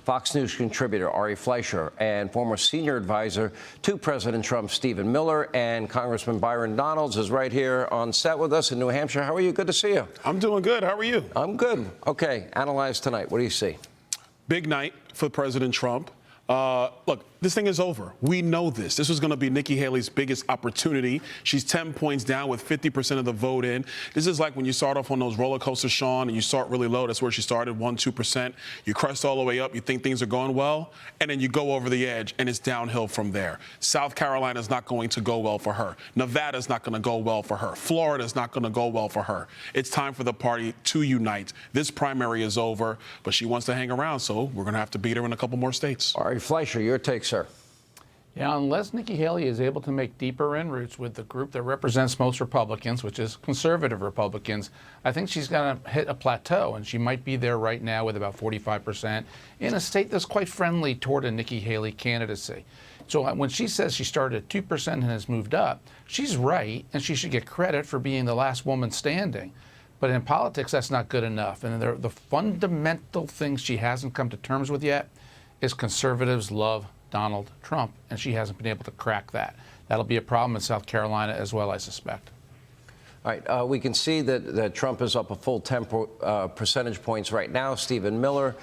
Fox News contributor Ari Fleischer, and former senior advisor to President Trump, Stephen Miller, and Congressman Byron Donalds is right here on set with us in New Hampshire. How are you? Good to see you. I'm doing good. How are you? I'm good. Okay, analyze tonight. What do you see? Big night for President Trump. Look, this thing is over. We know this. This was going to be Nikki Haley's biggest opportunity. She's 10 points down with 50% of the vote in. This is like when you start off on those roller coasters, Sean, and you start really low. That's where she started, 1-2%. You crest all the way up. You think things are going well, and then you go over the edge, and it's downhill from there. South Carolina is not going to go well for her. Nevada is not going to go well for her. Florida is not going to go well for her. It's time for the party to unite. This primary is over, but she wants to hang around, so we're going to have to beat her in a couple more states. All right, Fleischer, your take, sir. Yeah, unless Nikki Haley is able to make deeper inroads with the group that represents most Republicans, which is conservative Republicans, I think she's going to hit a plateau, and she might be there right now with about 45% in a state that's quite friendly toward a Nikki Haley candidacy. So when she says she started at 2% and has moved up, she's right, and she should get credit for being the last woman standing. But in politics, that's not good enough. And the fundamental things she hasn't come to terms with yet is conservatives love Donald Trump, and she hasn't been able to crack that. That'll be a problem in South Carolina as well, I suspect. All right, we can see that Trump is up a full 10 percentage points right now. Stephen Miller,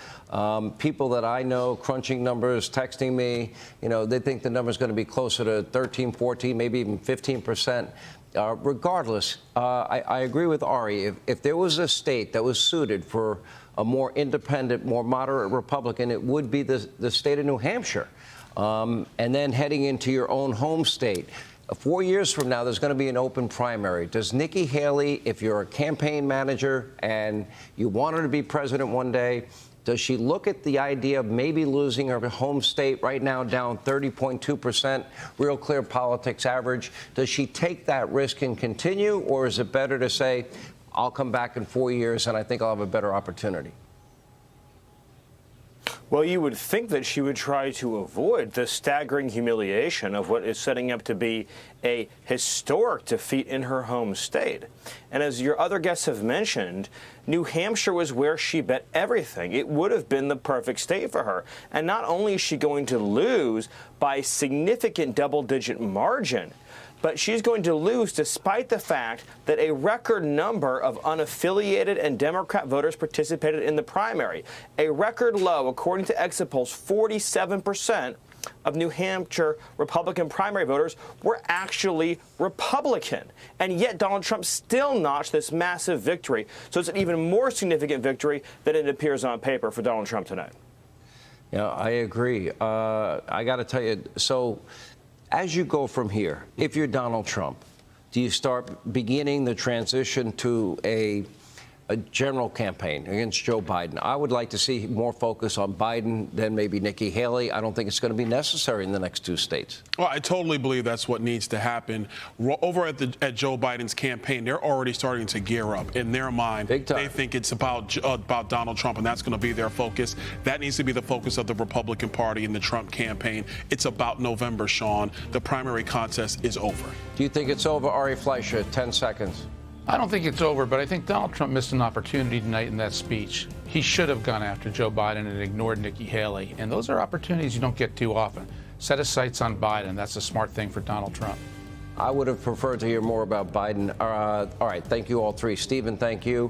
people that I know, crunching numbers, texting me, they think the number is going to be closer to 13, 14, maybe even 15%. Regardless, I agree with Ari. If there was a state that was suited for a more independent, more moderate Republican, it would be the state of New Hampshire. And then heading into your own home state. 4 years from now, there's going to be an open primary. Does Nikki Haley, if you're a campaign manager and you want her to be president one day, does she look at the idea of maybe losing her home state right now down 30.2%, Real Clear Politics average? Does she take that risk and continue, or is it better to say, I'll come back in 4 years and I think I'll have a better opportunity? Well, you would think that she would try to avoid the staggering humiliation of what is setting up to be a historic defeat in her home state. And as your other guests have mentioned, New Hampshire was where she bet everything. It would have been the perfect state for her. And not only is she going to lose by a significant double-digit margin, but she's going to lose despite the fact that a record number of unaffiliated and Democrat voters participated in the primary. A record low, according to exit polls, 47% of New Hampshire Republican primary voters were actually Republican. And yet Donald Trump still notched this massive victory. So it's an even more significant victory than it appears on paper for Donald Trump tonight. Yeah, I agree. I got to tell you, so as you go from here, if you're Donald Trump, do you start beginning the transition to a general campaign against Joe Biden? I would like to see more focus on Biden than maybe Nikki Haley. I don't think it's going to be necessary in the next two states. Well, I totally believe that's what needs to happen. Over at Joe Biden's campaign, they're already starting to gear up. In their mind, Big time. They think it's about Donald Trump, and that's going to be their focus. That needs to be the focus of the Republican Party in the Trump campaign. It's about November, Sean. The primary contest is over. Do you think it's over, Ari Fleischer? 10 seconds. I don't think it's over, but I think Donald Trump missed an opportunity tonight in that speech. He should have gone after Joe Biden and ignored Nikki Haley. And those are opportunities you don't get too often. Set his sights on Biden. That's a smart thing for Donald Trump. I would have preferred to hear more about Biden. All right. Thank you, all three. Stephen, thank you.